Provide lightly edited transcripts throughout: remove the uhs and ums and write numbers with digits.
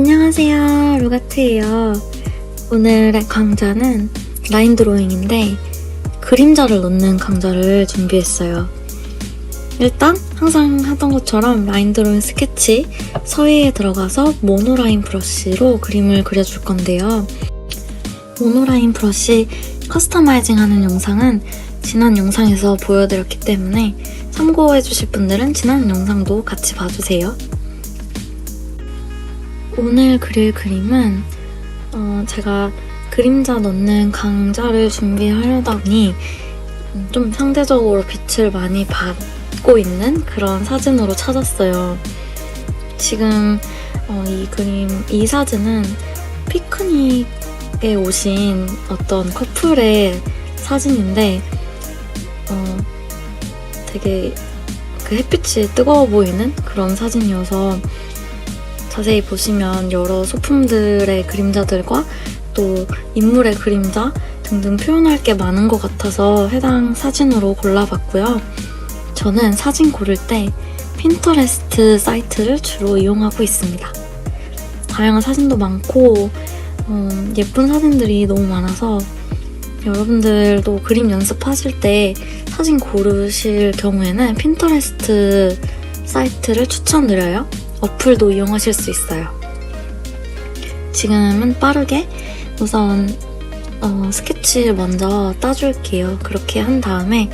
안녕하세요, 루가트예요. 오늘의 강좌는 라인 드로잉인데 그림자를 넣는 강좌를 준비했어요. 일단 항상 하던 것처럼 라인 드로잉 스케치 서예에 들어가서 모노라인 브러쉬로 그림을 그려줄 건데요. 모노라인 브러쉬 커스터마이징 하는 영상은 지난 영상에서 보여드렸기 때문에 참고해주실 분들은 지난 영상도 같이 봐주세요. 오늘 그릴 그림은 제가 그림자 넣는 강좌를 준비하려다 보니 좀 상대적으로 빛을 많이 받고 있는 그런 사진으로 찾았어요. 지금 이 사진은 피크닉에 오신 어떤 커플의 사진인데 되게 그 햇빛이 뜨거워 보이는 그런 사진이어서 자세히 보시면 여러 소품들의 그림자들과 또 인물의 그림자 등등 표현할 게 많은 것 같아서 해당 사진으로 골라봤고요. 저는 사진 고를 때 핀터레스트 사이트를 주로 이용하고 있습니다. 다양한 사진도 많고 예쁜 사진들이 너무 많아서 여러분들도 그림 연습하실 때 사진 고르실 경우에는 핀터레스트 사이트를 추천드려요. 어플도 이용하실 수 있어요. 지금은 빠르게 우선 스케치를 먼저 따줄게요. 그렇게 한 다음에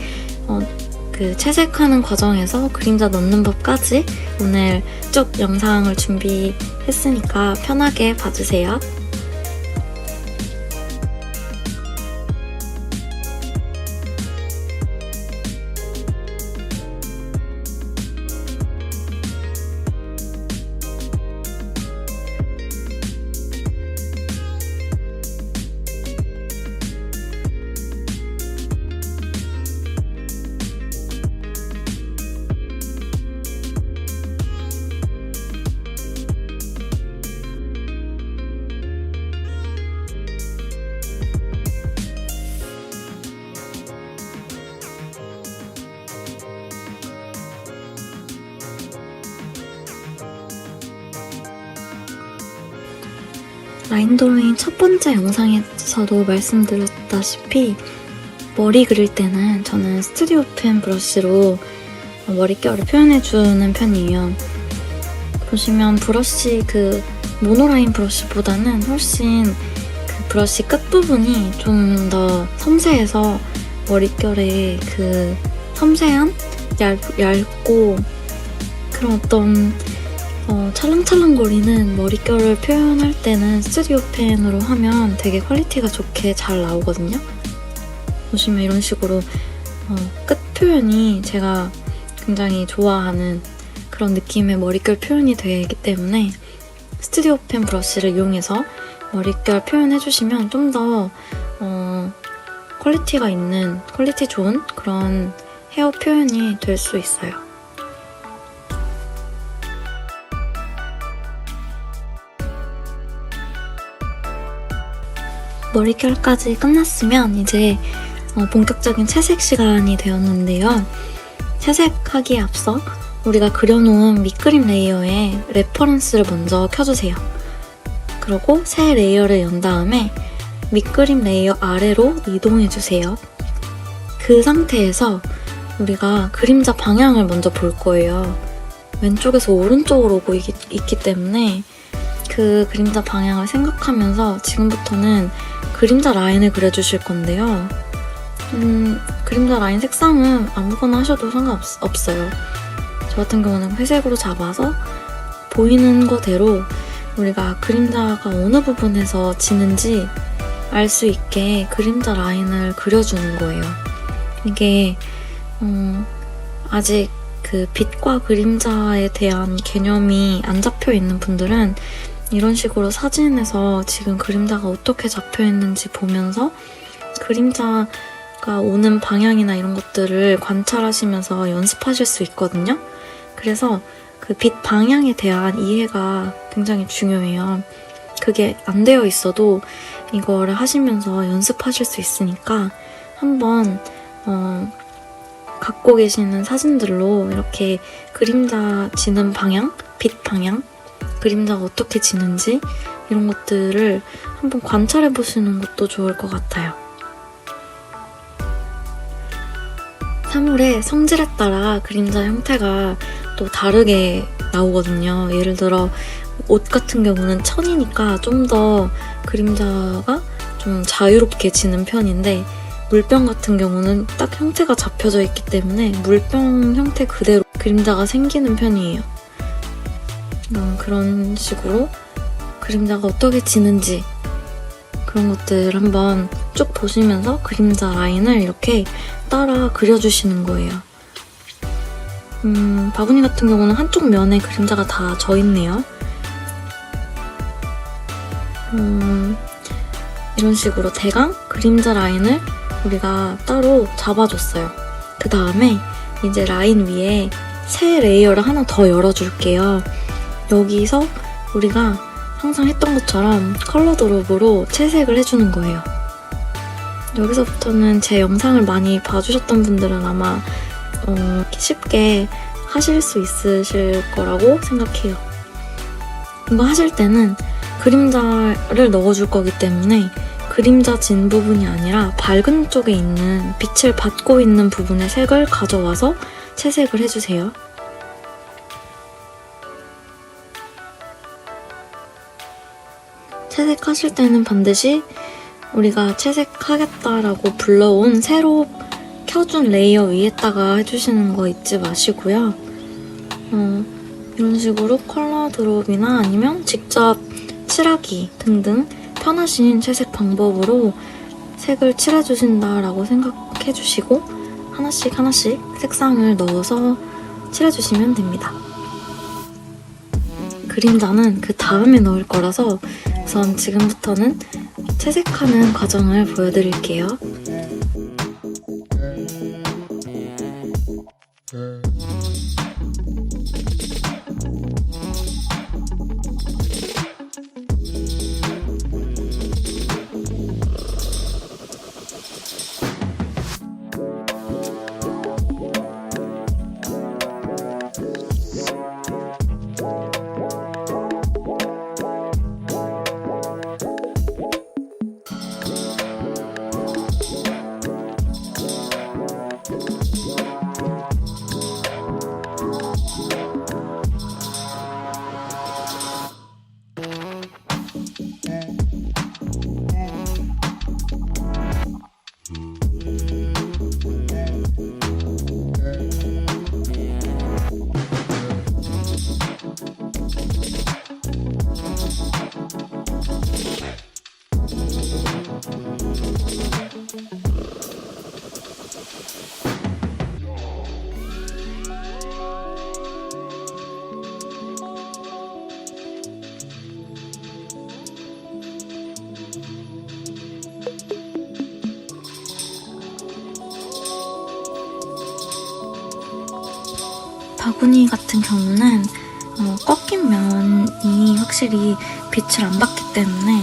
그 채색하는 과정에서 그림자 넣는 법까지 오늘 쭉 영상을 준비했으니까 편하게 봐주세요. 라인 드로잉 첫 번째 영상에서도 말씀드렸다시피 머리 그릴 때는 저는 스튜디오 펜 브러쉬로 머릿결을 표현해주는 편이에요. 보시면 브러쉬 그 모노라인 브러쉬보다는 훨씬 그 브러쉬 끝부분이 좀 더 섬세해서 머릿결에 그 섬세한 얇고 그런 어떤 찰랑찰랑거리는 머릿결을 표현할 때는 스튜디오 펜으로 하면 되게 퀄리티가 좋게 잘 나오거든요. 보시면 이런 식으로 끝 표현이 제가 굉장히 좋아하는 그런 느낌의 머릿결 표현이 되기 때문에 스튜디오 펜 브러쉬를 이용해서 머릿결 표현해주시면 좀 더 퀄리티 좋은 그런 헤어 표현이 될 수 있어요. 머릿결까지 끝났으면 이제 본격적인 채색 시간이 되었는데요. 채색하기에 앞서 우리가 그려놓은 밑그림 레이어에 레퍼런스를 먼저 켜주세요. 그리고 새 레이어를 연 다음에 밑그림 레이어 아래로 이동해주세요. 그 상태에서 우리가 그림자 방향을 먼저 볼 거예요. 왼쪽에서 오른쪽으로 오고 있기 때문에 그 그림자 방향을 생각하면서 지금부터는 그림자 라인을 그려주실 건데요. 그림자 라인 색상은 아무거나 하셔도 상관없어요. 저 같은 경우는 회색으로 잡아서 보이는 거대로 우리가 그림자가 어느 부분에서 지는지 알 수 있게 그림자 라인을 그려주는 거예요. 이게 아직 그 빛과 그림자에 대한 개념이 안 잡혀 있는 분들은 이런 식으로 사진에서 지금 그림자가 어떻게 잡혀 있는지 보면서 그림자가 오는 방향이나 이런 것들을 관찰하시면서 연습하실 수 있거든요. 그래서 그 빛 방향에 대한 이해가 굉장히 중요해요. 그게 안 되어 있어도 이거를 하시면서 연습하실 수 있으니까 한번 갖고 계시는 사진들로 이렇게 그림자 지는 방향, 빛 방향 그림자가 어떻게 지는지 이런 것들을 한번 관찰해 보시는 것도 좋을 것 같아요. 사물의 성질에 따라 그림자 형태가 또 다르게 나오거든요. 예를 들어 옷 같은 경우는 천이니까 좀 더 그림자가 좀 자유롭게 지는 편인데, 물병 같은 경우는 딱 형태가 잡혀져 있기 때문에 물병 형태 그대로 그림자가 생기는 편이에요. 그런 식으로 그림자가 어떻게 지는지 그런 것들 한번 쭉 보시면서 그림자 라인을 이렇게 따라 그려주시는 거예요. 바구니 같은 경우는 한쪽 면에 그림자가 다 져 있네요. 이런 식으로 대강 그림자 라인을 우리가 따로 잡아줬어요. 그 다음에 이제 라인 위에 새 레이어를 하나 더 열어줄게요. 여기서 우리가 항상 했던 것처럼 컬러 드롭으로 채색을 해주는 거예요. 여기서부터는 제 영상을 많이 봐주셨던 분들은 아마 쉽게 하실 수 있으실 거라고 생각해요. 이거 하실 때는 그림자를 넣어줄 거기 때문에 그림자 진 부분이 아니라 밝은 쪽에 있는 빛을 받고 있는 부분의 색을 가져와서 채색을 해주세요. 채색하실 때는 반드시 우리가 채색하겠다라고 불러온 새로 켜준 레이어 위에다가 해주시는 거 잊지 마시고요. 이런 식으로 컬러 드롭이나 아니면 직접 칠하기 등등 편하신 채색 방법으로 색을 칠해주신다라고 생각해주시고 하나씩 하나씩 색상을 넣어서 칠해주시면 됩니다. 그림자는 그 다음에 넣을 거라서 우선 지금부터는 채색하는 과정을 보여드릴게요. 바구니 같은 경우는 꺾인 면이 확실히 빛을 안 받기 때문에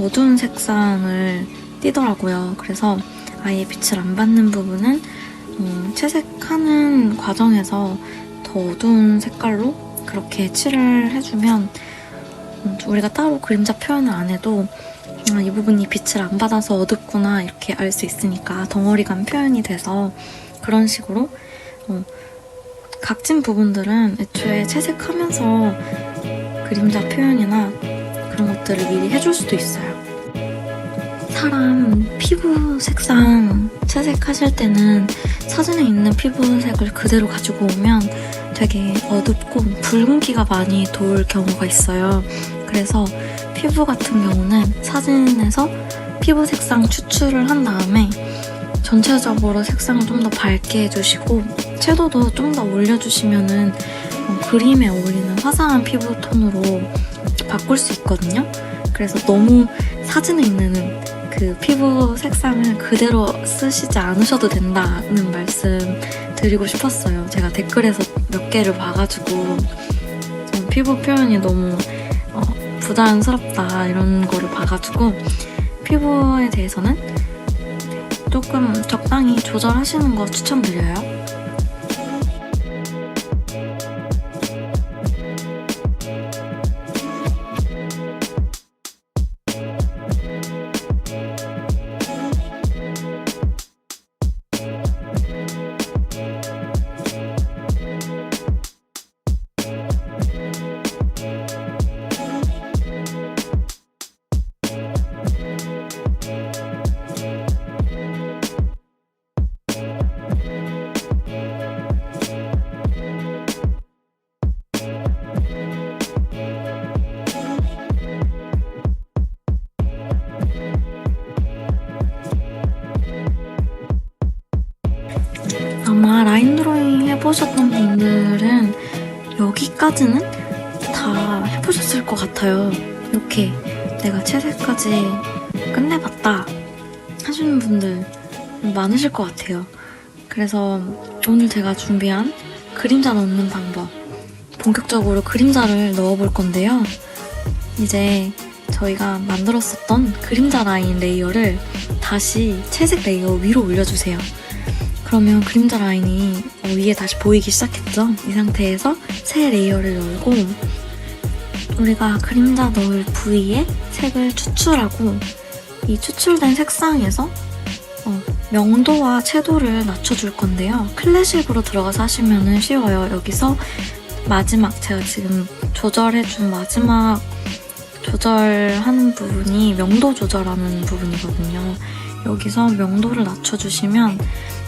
어두운 색상을 띠더라고요. 그래서 아예 빛을 안 받는 부분은 채색하는 과정에서 더 어두운 색깔로 그렇게 칠을 해주면 우리가 따로 그림자 표현을 안 해도 이 부분이 빛을 안 받아서 어둡구나 이렇게 알 수 있으니까 덩어리감 표현이 돼서 그런 식으로 각진 부분들은 애초에 채색하면서 그림자 표현이나 그런 것들을 미리 해줄 수도 있어요. 사람 피부 색상 채색하실 때는 사진에 있는 피부색을 그대로 가지고 오면 되게 어둡고 붉은기가 많이 돌 경우가 있어요. 그래서 피부 같은 경우는 사진에서 피부 색상 추출을 한 다음에 전체적으로 색상을 좀 더 밝게 해주시고 채도도 좀 더 올려주시면은 그림에 어울리는 화사한 피부톤으로 바꿀 수 있거든요. 그래서 너무 사진에 있는 그 피부 색상을 그대로 쓰시지 않으셔도 된다는 말씀 드리고 싶었어요. 제가 댓글에서 몇 개를 봐가지고 좀 피부 표현이 너무 부자연스럽다 이런 거를 봐가지고 피부에 대해서는 조금 적당히 조절하시는 거 추천드려요. 해보셨던 분들은 여기까지는 다 해보셨을 것 같아요. 이렇게 내가 채색까지 끝내봤다 하시는 분들 많으실 것 같아요. 그래서 오늘 제가 준비한 그림자 넣는 방법, 본격적으로 그림자를 넣어볼 건데요. 이제 저희가 만들었었던 그림자 라인 레이어를 다시 채색 레이어 위로 올려주세요. 그러면 그림자 라인이 위에 다시 보이기 시작했죠? 이 상태에서 새 레이어를 열고 우리가 그림자 넣을 부위에 색을 추출하고 이 추출된 색상에서 명도와 채도를 낮춰줄 건데요. 클래식으로 들어가서 하시면 쉬워요. 여기서 마지막 제가 지금 조절해준 마지막 조절하는 부분이 명도 조절하는 부분이거든요. 여기서 명도를 낮춰주시면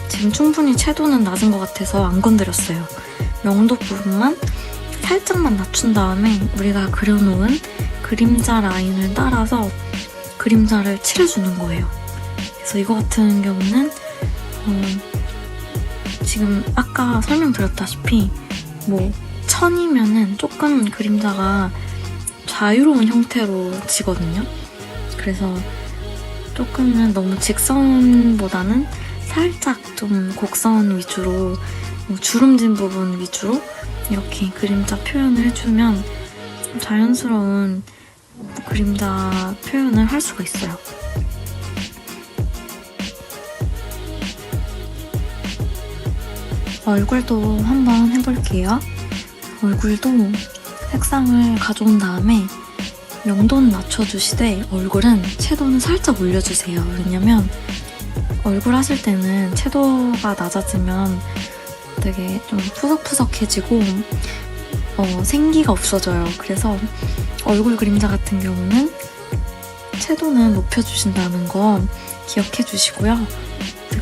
지금 충분히 채도는 낮은 것 같아서 안 건드렸어요. 명도 부분만 살짝만 낮춘 다음에 우리가 그려놓은 그림자 라인을 따라서 그림자를 칠해주는 거예요. 그래서 이거 같은 경우는 지금 아까 설명드렸다시피 뭐 천이면은 조금 그림자가 자유로운 형태로 지거든요. 그래서 조금은 너무 직선보다는 살짝 좀 곡선 위주로 주름진 부분 위주로 이렇게 그림자 표현을 해주면 자연스러운 그림자 표현을 할 수가 있어요. 얼굴도 한번 해볼게요. 얼굴도 색상을 가져온 다음에 명도는 낮춰주시되 얼굴은 채도는 살짝 올려주세요. 왜냐면 얼굴 하실 때는 채도가 낮아지면 되게 좀 푸석푸석해지고 생기가 없어져요. 그래서 얼굴 그림자 같은 경우는 채도는 높여주신다는 거 기억해 주시고요.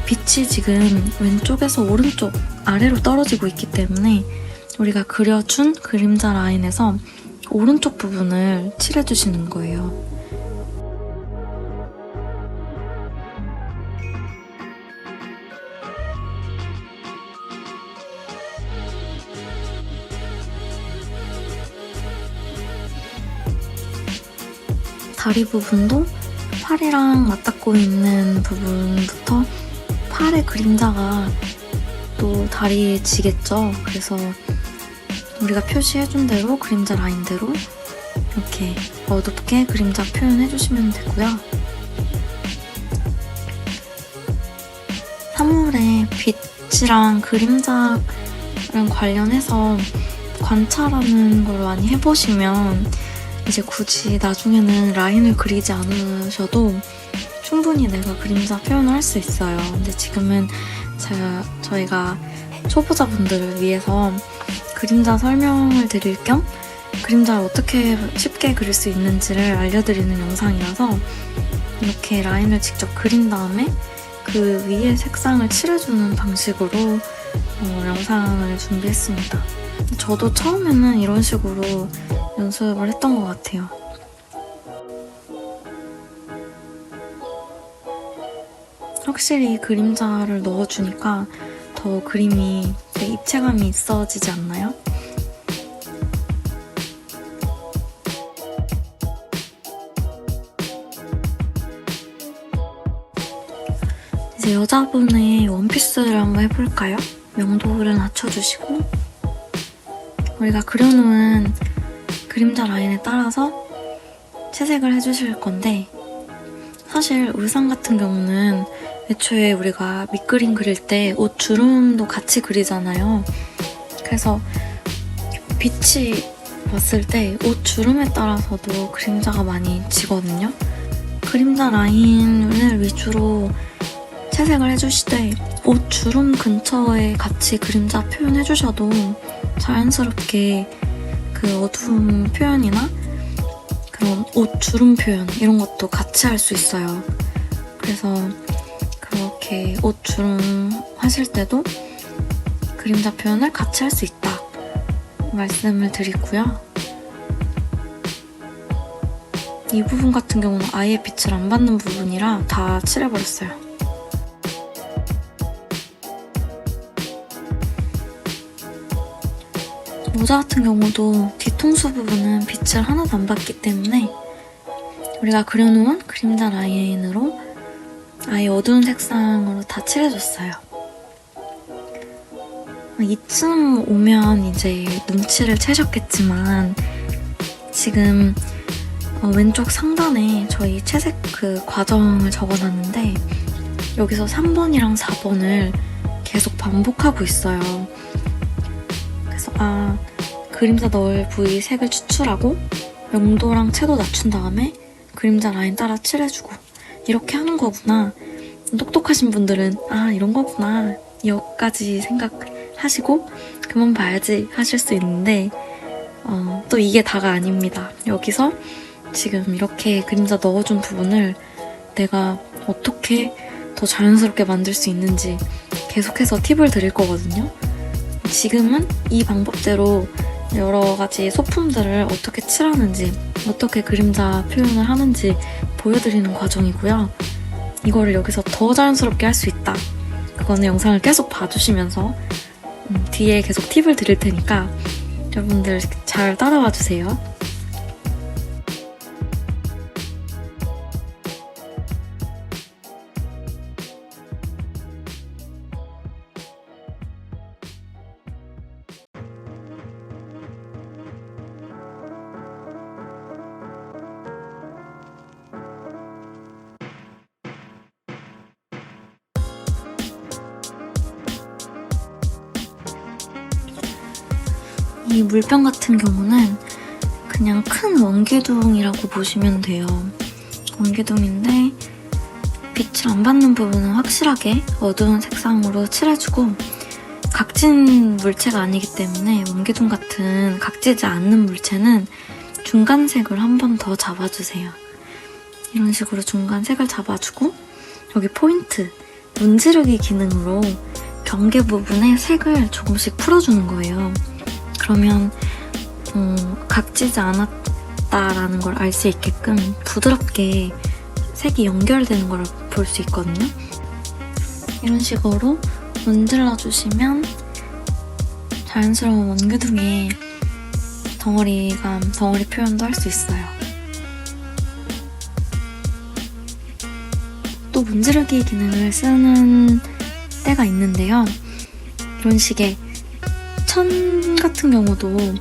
빛이 지금 왼쪽에서 오른쪽 아래로 떨어지고 있기 때문에 우리가 그려준 그림자 라인에서 오른쪽 부분을 칠해주시는 거예요. 다리 부분도 팔이랑 맞닿고 있는 부분부터 팔의 그림자가 또 다리에 지겠죠. 그래서 우리가 표시해준 대로 그림자 라인대로 이렇게 어둡게 그림자 표현해주시면 되고요. 사물의 빛이랑 그림자랑 관련해서 관찰하는 걸 많이 해보시면 이제 굳이 나중에는 라인을 그리지 않으셔도 충분히 내가 그림자 표현을 할 수 있어요. 근데 지금은 저희가 초보자분들을 위해서 그림자 설명을 드릴 겸 그림자를 어떻게 쉽게 그릴 수 있는지를 알려드리는 영상이라서 이렇게 라인을 직접 그린 다음에 그 위에 색상을 칠해주는 방식으로 영상을 준비했습니다. 저도 처음에는 이런 식으로 연습을 했던 것 같아요. 확실히 그림자를 넣어주니까 더 그림이 되게 입체감이 있어지지 않나요? 이제 여자분의 원피스를 한번 해볼까요? 명도를 낮춰주시고 우리가 그려놓은 그림자 라인에 따라서 채색을 해주실 건데 사실 의상 같은 경우는 애초에 우리가 밑그림 그릴 때 옷 주름도 같이 그리잖아요. 그래서 빛이 봤을 때 옷 주름에 따라서도 그림자가 많이 지거든요. 그림자 라인을 위주로 채색을 해주시되 옷 주름 근처에 같이 그림자 표현해주셔도 자연스럽게 그 어두움 표현이나 그런 옷 주름 표현 이런 것도 같이 할 수 있어요. 그래서 그렇게 옷 주름 하실 때도 그림자 표현을 같이 할 수 있다 말씀을 드리고요. 이 부분 같은 경우는 아예 빛을 안 받는 부분이라 다 칠해버렸어요. 모자 같은 경우도 뒤통수 부분은 빛을 하나도 안 받기 때문에 우리가 그려놓은 그림자 라인으로 아예 어두운 색상으로 다 칠해줬어요. 이쯤 오면 이제 눈치를 채셨겠지만 지금 왼쪽 상단에 저희 채색 그 과정을 적어놨는데 여기서 3번이랑 4번을 계속 반복하고 있어요. 그래서 그림자 넣을 부위 색을 추출하고 명도랑 채도 낮춘 다음에 그림자 라인 따라 칠해주고 이렇게 하는 거구나. 똑똑하신 분들은 이런 거구나 여기까지 생각하시고 그만 봐야지 하실 수 있는데 또 이게 다가 아닙니다. 여기서 지금 이렇게 그림자 넣어준 부분을 내가 어떻게 더 자연스럽게 만들 수 있는지 계속해서 팁을 드릴 거거든요. 지금은 이 방법대로 여러 가지 소품들을 어떻게 칠하는지, 어떻게 그림자 표현을 하는지 보여드리는 과정이고요. 이거를 여기서 더 자연스럽게 할 수 있다. 그거는 영상을 계속 봐주시면서 뒤에 계속 팁을 드릴 테니까 여러분들 잘 따라와 주세요. 이 물병 같은 경우는 그냥 큰 원기둥이라고 보시면 돼요. 원기둥인데 빛을 안 받는 부분은 확실하게 어두운 색상으로 칠해주고 각진 물체가 아니기 때문에 원기둥 같은 각지지 않는 물체는 중간색을 한 번 더 잡아주세요. 이런 식으로 중간색을 잡아주고 여기 포인트, 문지르기 기능으로 경계 부분에 색을 조금씩 풀어주는 거예요. 그러면 각지지 않았다라는 걸 알 수 있게끔 부드럽게 색이 연결되는 걸 볼 수 있거든요. 이런 식으로 문질러주시면 자연스러운 원기둥의 덩어리감, 덩어리 표현도 할 수 있어요. 또 문지르기 기능을 쓰는 때가 있는데요. 이런 식의 천 같은 경우도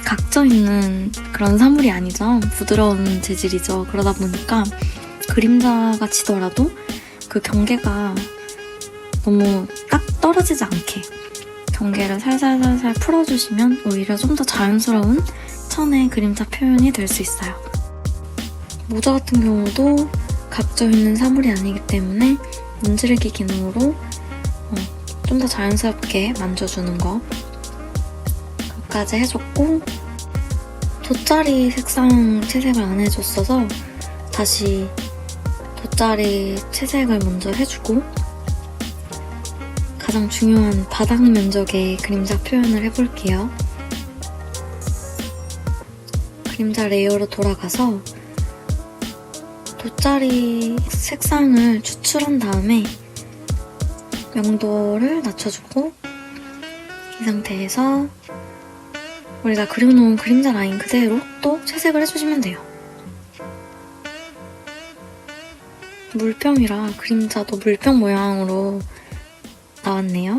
각져있는 그런 사물이 아니죠. 부드러운 재질이죠. 그러다 보니까 그림자가 지더라도 그 경계가 너무 딱 떨어지지 않게 경계를 살살살살 풀어주시면 오히려 좀 더 자연스러운 천의 그림자 표현이 될 수 있어요. 모자 같은 경우도 각져있는 사물이 아니기 때문에 문지르기 기능으로 좀 더 자연스럽게 만져주는 거 까지 해줬고 돗자리 색상 채색을 안 해줬어서 다시 돗자리 채색을 먼저 해주고 가장 중요한 바닥 면적의 그림자 표현을 해볼게요. 그림자 레이어로 돌아가서 돗자리 색상을 추출한 다음에 명도를 낮춰주고 이 상태에서 우리가 그려놓은 그림자 라인 그대로 또 채색을 해주시면 돼요. 물병이라 그림자도 물병 모양으로 나왔네요.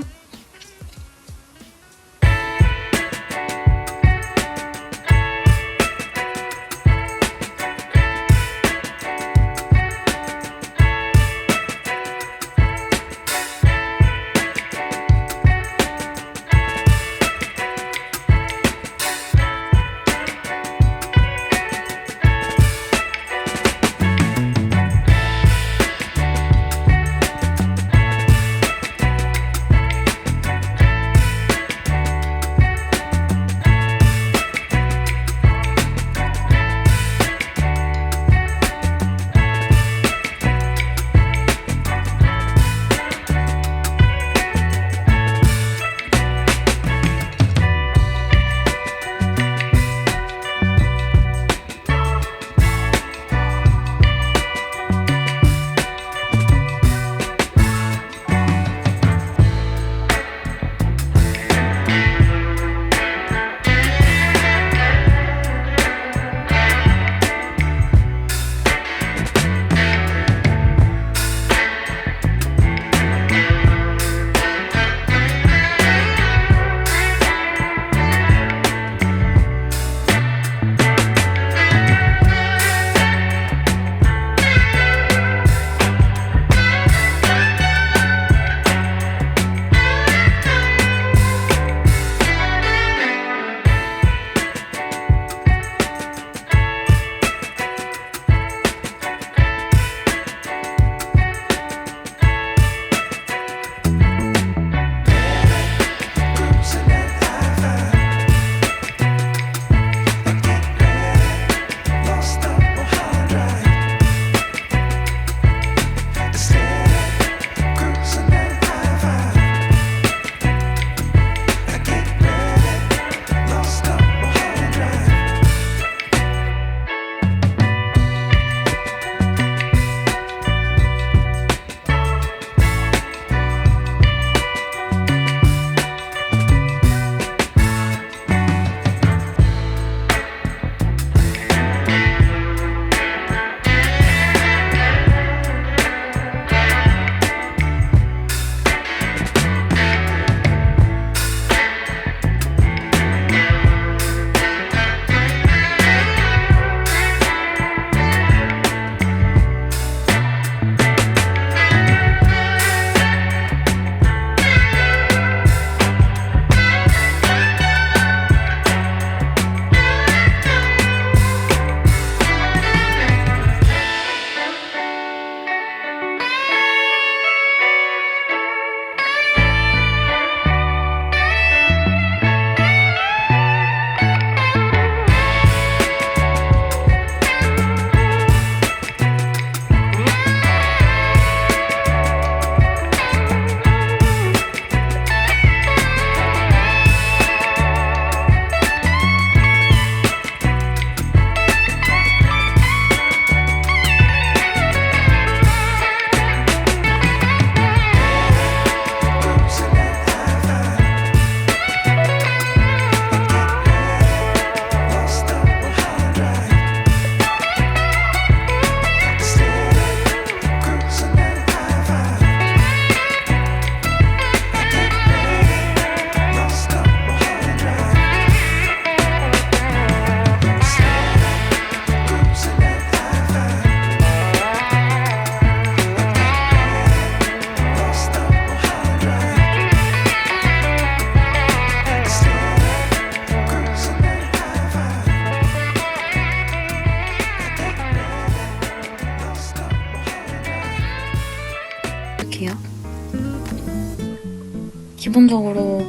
기본적으로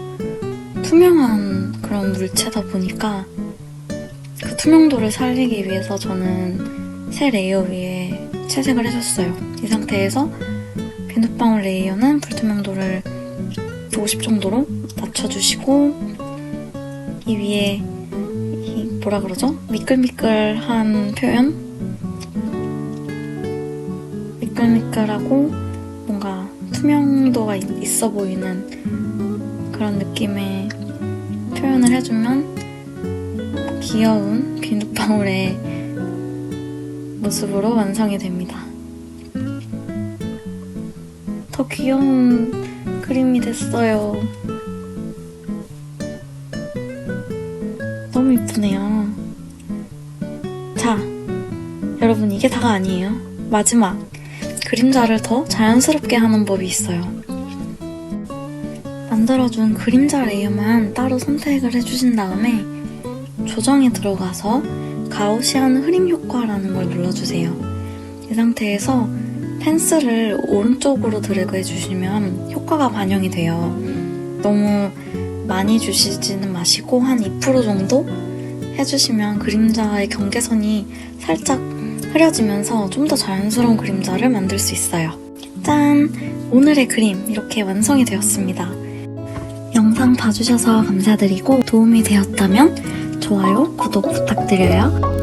투명한 그런 물체다 보니까 그 투명도를 살리기 위해서 저는 새 레이어 위에 채색을 해줬어요. 이 상태에서 비눗방울 레이어는 불투명도를 50 정도로 낮춰주시고 이 위에 이 뭐라 그러죠? 미끌미끌한 표현? 미끌미끌하고 뭔가 투명도가 있어 보이는 그런 느낌의 표현을 해주면 귀여운 비눗방울의 모습으로 완성이 됩니다. 더 귀여운 그림이 됐어요. 너무 이쁘네요. 자, 여러분 이게 다가 아니에요. 마지막! 그림자를 더 자연스럽게 하는 법이 있어요. 만들어준 그림자 레이어만 따로 선택을 해주신 다음에 조정에 들어가서 가우시안 흐림 효과라는 걸 눌러주세요. 이 상태에서 펜슬을 오른쪽으로 드래그 해주시면 효과가 반영이 돼요. 너무 많이 주시지는 마시고 한 2% 정도 해주시면 그림자의 경계선이 살짝 흐려지면서 좀 더 자연스러운 그림자를 만들 수 있어요. 짠! 오늘의 그림 이렇게 완성이 되었습니다. 영상 봐주셔서 감사드리고 도움이 되었다면 좋아요, 구독 부탁드려요.